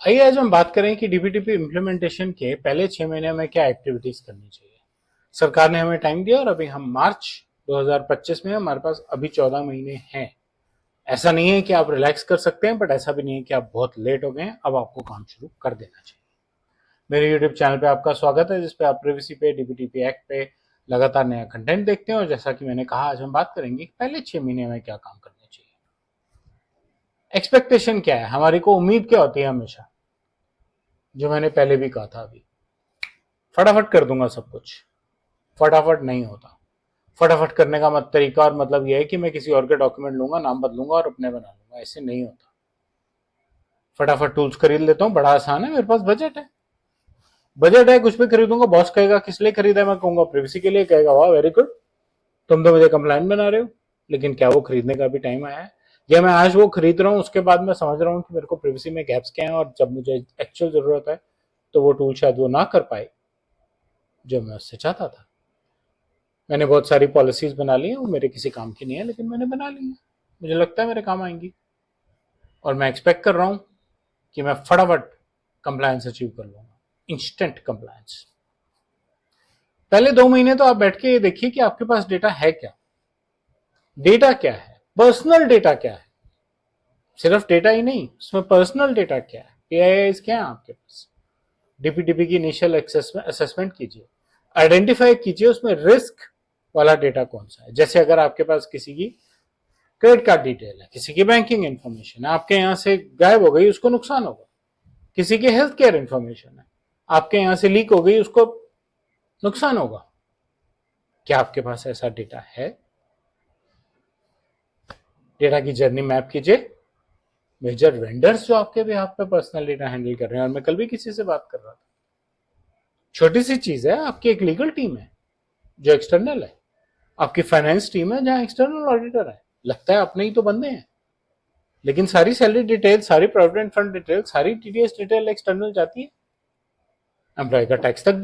आइए आज हम बात करें कि डीबीटीपी इम्प्लीमेंटेशन के पहले 6 महीने में क्या एक्टिविटीज करनी चाहिए। सरकार ने हमें टाइम दिया और अभी हम मार्च 2025 में, हमारे पास अभी 14 महीने हैं। ऐसा नहीं है कि आप रिलैक्स कर सकते हैं, बट ऐसा भी नहीं है कि आप बहुत लेट हो गए हैं, अब आपको काम शुरू कर देना चाहिए। मेरे यूट्यूब चैनल पे आपका स्वागत है, जिसपे आप प्रिवेसी पे, डीबीटीपी एक्ट पे लगातार नया कंटेंट देखते हैं। और जैसा कि मैंने कहा, आज हम बात करेंगे पहले 6 महीने में क्या काम करना चाहिए। एक्सपेक्टेशन क्या है हमारी, को उम्मीद क्या होती है हमेशा, जो मैंने पहले भी कहा था। अभी फटाफट कर दूंगा सब कुछ, फटाफट नहीं होता। फटाफट करने का तरीका और मतलब यह है कि मैं किसी और के डॉक्यूमेंट लूंगा, नाम बदलूंगा और अपने बना लूंगा। ऐसे नहीं होता। फटाफट टूल्स खरीद लेता हूँ, बड़ा आसान है, मेरे पास बजट है। बजट है, कुछ भी खरीदूंगा। बॉस कहेगा किस लिए खरीदा है, मैं कहूंगा प्रिवेसी के लिए। कहेगा वाह वेरी गुड, तुम तो मुझे कंप्लायंट बना रहे हो। लेकिन क्या वो खरीदने का भी टाइम आया है? या मैं आज वो खरीद रहा हूँ, उसके बाद मैं समझ रहा हूँ कि मेरे को प्रिवेसी में गैप्स क्या है, और जब मुझे एक्चुअल जरूरत है तो वो टूल शायद वो ना कर पाए जो मैं उससे चाहता था। मैंने बहुत सारी पॉलिसीज बना ली हैं, वो मेरे किसी काम की नहीं है, लेकिन मैंने बना ली है। मुझे लगता है मेरे काम आएंगी, और मैं एक्सपेक्ट कर रहा हूं कि मैं फटाफट कंप्लायंस अचीव कर लूंगा। Instant compliance. पहले 2 महीने तो आप बैठ के ये देखिए कि आपके पास डेटा है क्या। डेटा क्या है, पर्सनल डेटा क्या है। सिर्फ डेटा ही नहीं, उसमें पर्सनल डेटा क्या है, पीआईआई क्या है आपके पास। डीपीडीपी की इनिशियल असेसमेंट कीजिए, आइडेंटिफाई कीजिए उसमें रिस्क वाला डेटा कौन सा है। जैसे अगर आपके पास किसी की क्रेडिट कार्ड डिटेल है, किसी की बैंकिंग इंफॉर्मेशन है, आपके यहां से गायब हो गई, उसको नुकसान होगा। किसी की हेल्थ केयर इंफॉर्मेशन है, आपके यहां से लीक हो गई, उसको नुकसान होगा। क्या आपके पास ऐसा डेटा है? डेटा की जर्नी मैप कीजिए। मेजर वेंडर्स जो आपके भी आप पे पर्सनल डेटा हैंडल कर रहे हैं, और मैं कल भी किसी से बात कर रहा था। छोटी सी चीज है, आपकी एक लीगल टीम है जो एक्सटर्नल है, आपकी फाइनेंस टीम है जहां एक्सटर्नल ऑडिटर है। लगता है अपने ही तो बंदे हैं, लेकिन सारी सैलरी डिटेल, सारी प्रोविडेंट फंड डिटेल, सारी टीडीएस डिटेल एक्सटर्नल जाती है। एम्प्लॉय का टैक्स तक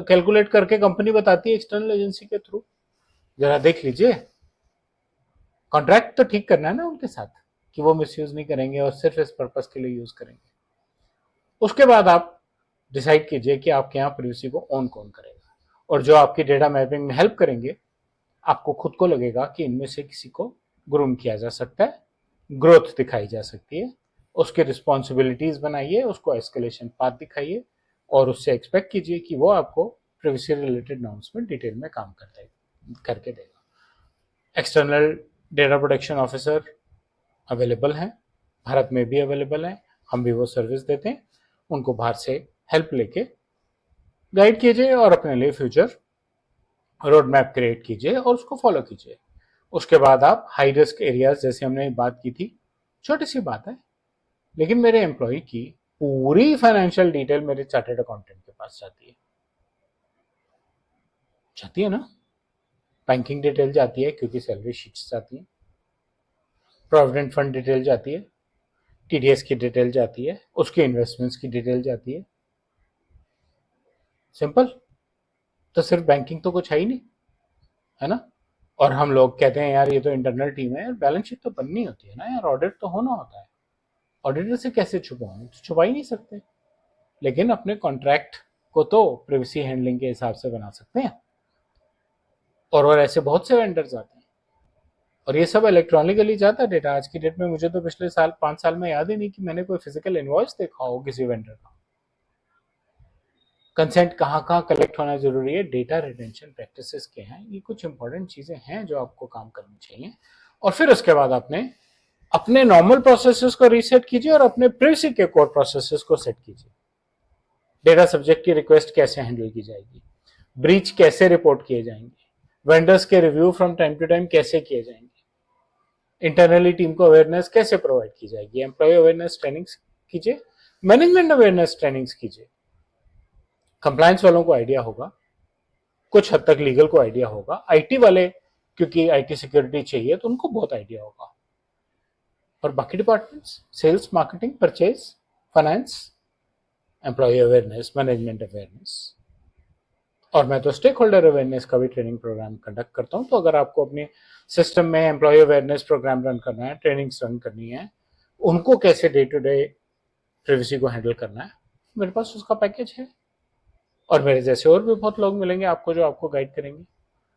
कैलकुलेट करके कंपनी बताती है एक्सटर्नल एजेंसी के थ्रू। जरा देख लीजिए। कॉन्ट्रैक्ट तो ठीक करना है ना उनके साथ, कि वो मिसयूज नहीं करेंगे और सिर्फ इस पर्पस के लिए यूज करेंगे। उसके बाद आप डिसाइड कीजिए कि आपके यहाँ प्रिवेसी को ऑन कौन करेगा। और जो आपकी डेटा मैपिंग में हेल्प करेंगे, आपको खुद को लगेगा कि इनमें से किसी को ग्रूम किया जा सकता है, ग्रोथ दिखाई जा सकती है। उसके रिस्पॉन्सिबिलिटीज बनाइए, उसको एस्केलेशन पाथ दिखाइए, और उससे एक्सपेक्ट कीजिए कि वो आपको प्रिवेसी रिलेटेड नॉर्म्स में डिटेल में काम करके देगा। External data protection officer available हैं, भारत में भी अवेलेबल हैं, हम भी वो सर्विस देते हैं। उनको बाहर से हेल्प लेके गाइड कीजिए और अपने लिए फ्यूचर रोड मैप क्रिएट कीजिए और उसको फॉलो कीजिए। उसके बाद आप हाई रिस्क एरियाज, जैसे हमने बात की थी, छोटी सी बात है, लेकिन मेरे एम्प्लॉय की पूरी फाइनेंशियल डिटेल मेरे चार्टेड अकाउंटेंट के पास जाती है ना। बैंकिंग डिटेल जाती है क्योंकि सैलरी शीट्स जाती है, प्रोविडेंट फंड डिटेल जाती है, टीडीएस की डिटेल जाती है, उसके इन्वेस्टमेंट्स की डिटेल जाती है। सिंपल। तो सिर्फ बैंकिंग तो कुछ है ही नहीं, है ना। और हम लोग कहते हैं यार ये तो इंटरनल टीम है, बैलेंस शीट तो बननी होती है ना यार, ऑडिट तो होना होता है। ऑडिटर से कैसे छुपाऊं, तो छुपा ही नहीं सकते। लेकिन अपने कॉन्ट्रैक्ट को तो प्रिवेसी हैंडलिंग के हिसाब से बना सकते हैं। और ऐसे बहुत से वेंडर्स आते हैं, और ये सब इलेक्ट्रॉनिकली जाता है डेटा। आज की डेट में मुझे तो पिछले साल 5 साल में याद ही नहीं कि मैंने कोई फिजिकल इनवॉइस देखा हो किसी वेंडर का। कंसेंट कहाँ कहाँ कलेक्ट होना जरूरी है, डेटा रिटेंशन प्रैक्टिसेस क्या हैं, ये कुछ इंपॉर्टेंट चीजें हैं जो आपको काम करनी चाहिए। और फिर उसके बाद आपने अपने नॉर्मल प्रोसेसेस को रीसेट कीजिए और अपने प्रिवेसी के कोर प्रोसेसेस को सेट कीजिए। डेटा सब्जेक्ट की रिक्वेस्ट कैसे हैंडल की जाएगी, ब्रीच कैसे रिपोर्ट किए जाएंगे, वेंडर्स के review from time to time कैसे किए जाएंगे, इंटरनली टीम को अवेयरनेस कैसे प्रोवाइड की जाएगी, एम्प्लॉय अवेयरनेस ट्रेनिंग्स कीजिए, मैनेजमेंट अवेयरनेस ट्रेनिंग्स कीजिए। कंप्लायंस वालों को आइडिया होगा, कुछ हद तक लीगल को आइडिया होगा, आईटी वाले क्योंकि आईटी सिक्योरिटी चाहिए तो उनको बहुत आइडिया होगा। और बाकी departments, sales, marketing, purchase, finance, employee awareness, management awareness. और मैं तो स्टेक होल्डर अवेयरनेस का भी ट्रेनिंग प्रोग्राम कंडक्ट करता हूं। तो अगर आपको अपने सिस्टम में एम्प्लॉय अवेयरनेस प्रोग्राम रन करना है, ट्रेनिंग्स रन करनी है, उनको कैसे डे टू डे प्रिवेसी को हैंडल करना है, मेरे पास उसका पैकेज है। और मेरे जैसे और भी बहुत लोग मिलेंगे आपको जो आपको गाइड करेंगे,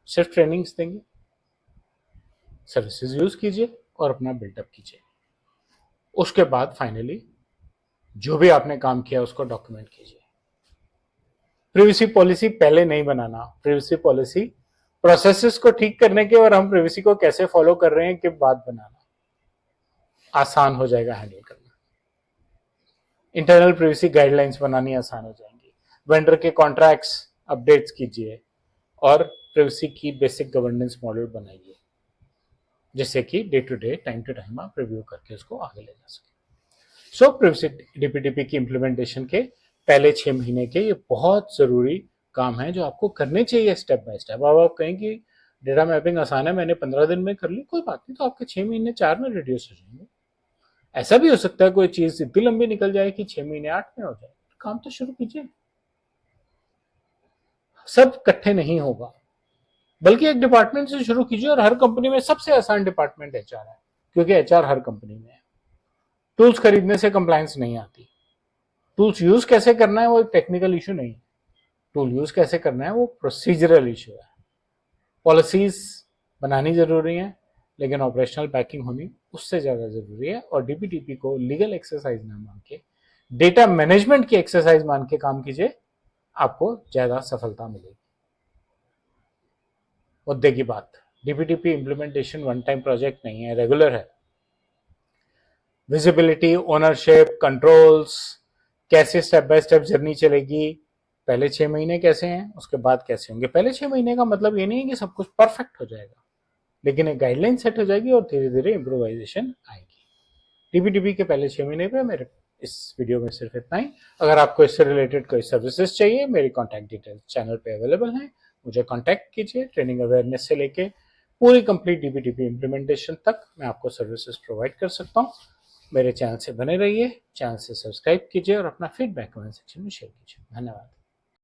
सिर्फ ट्रेनिंग्स देंगे। सर्विसेज यूज कीजिए और अपना बिल्डअप कीजिए। उसके बाद फाइनली जो भी आपने काम किया उसको डॉक्यूमेंट कीजिए। प्रिवेसी पॉलिसी पहले नहीं बनाना, प्रिवेसी पॉलिसी प्रोसेसेस को ठीक करने के और हम प्रिवेसी को कैसे फॉलो कर रहे हैं के बाद बनाना, आसान हो जाएगा हैंडल करना। इंटरनल प्रिवेसी गाइडलाइंस बनानी आसान हो जाएंगी। वेंडर के कॉन्ट्रैक्ट्स अपडेट्स कीजिए और प्रिवेसी की बेसिक गवर्नेंस मॉडल बनाइए, जिससे कि day to day time to time आप रिव्यू करके उसको आगे ले जा सके। सो प्रिवेसी डीपीटीपी की इंप्लीमेंटेशन के पहले 6 महीने के ये बहुत जरूरी काम है जो आपको करने चाहिए स्टेप बाय स्टेप। अब आप कहें कि डेटा मैपिंग आसान है, मैंने 15 दिन में कर ली, कोई बात नहीं, तो आपके 6 महीने 4 में रिड्यूस हो जाएंगे। ऐसा भी हो सकता है कोई चीज इतनी लंबी निकल जाए कि 6 महीने 8 में हो जाए। काम तो शुरू कीजिए, सब इकट्ठे नहीं होगा, बल्कि एक डिपार्टमेंट से शुरू कीजिए। और हर कंपनी में सबसे आसान डिपार्टमेंट एचआर है, क्योंकि एचआर हर कंपनी में है। टूल्स खरीदने से कंप्लायंस नहीं आती, टूल्स यूज कैसे करना है वो एक टेक्निकल इशू नहीं है, टूल यूज कैसे करना है वो प्रोसीजरल इशू है। पॉलिसीज बनानी जरूरी है, लेकिन ऑपरेशनल बैकिंग होनी उससे ज्यादा जरूरी है। और डीपीटीपी को लीगल एक्सरसाइज ना मान के डेटा मैनेजमेंट की एक्सरसाइज मान के काम कीजिए, आपको ज्यादा सफलता मिलेगी। मुद्दे की बात, DPTP implementation one time project नहीं है, रेगुलर है। विजिबिलिटी, ओनरशिप, कंट्रोल्स, कैसे स्टेप बाय स्टेप जर्नी चलेगी, पहले 6 महीने कैसे हैं, उसके बाद कैसे होंगे। पहले 6 महीने का मतलब ये नहीं है कि सब कुछ परफेक्ट हो जाएगा, लेकिन एक गाइडलाइन सेट हो जाएगी और धीरे धीरे इम्प्रोवाइजेशन आएगी। डीपीटीपी के पहले 6 महीने पे मेरे इस वीडियो में सिर्फ इतना ही। अगर आपको इससे रिलेटेड कोई सर्विसेज चाहिए, मेरी कॉन्टैक्ट डिटेल्स चैनल पे अवेलेबल हैं, मुझे कॉन्टैक्ट कीजिए। ट्रेनिंग अवेयरनेस से लेके पूरी कंप्लीट डीपीटीपी इंप्लीमेंटेशन तक मैं आपको सर्विसेज प्रोवाइड कर सकता हूँ। मेरे चैनल से बने रहिए, चैनल से सब्सक्राइब कीजिए और अपना फीडबैक कमेंट सेक्शन में शेयर कीजिए। धन्यवाद।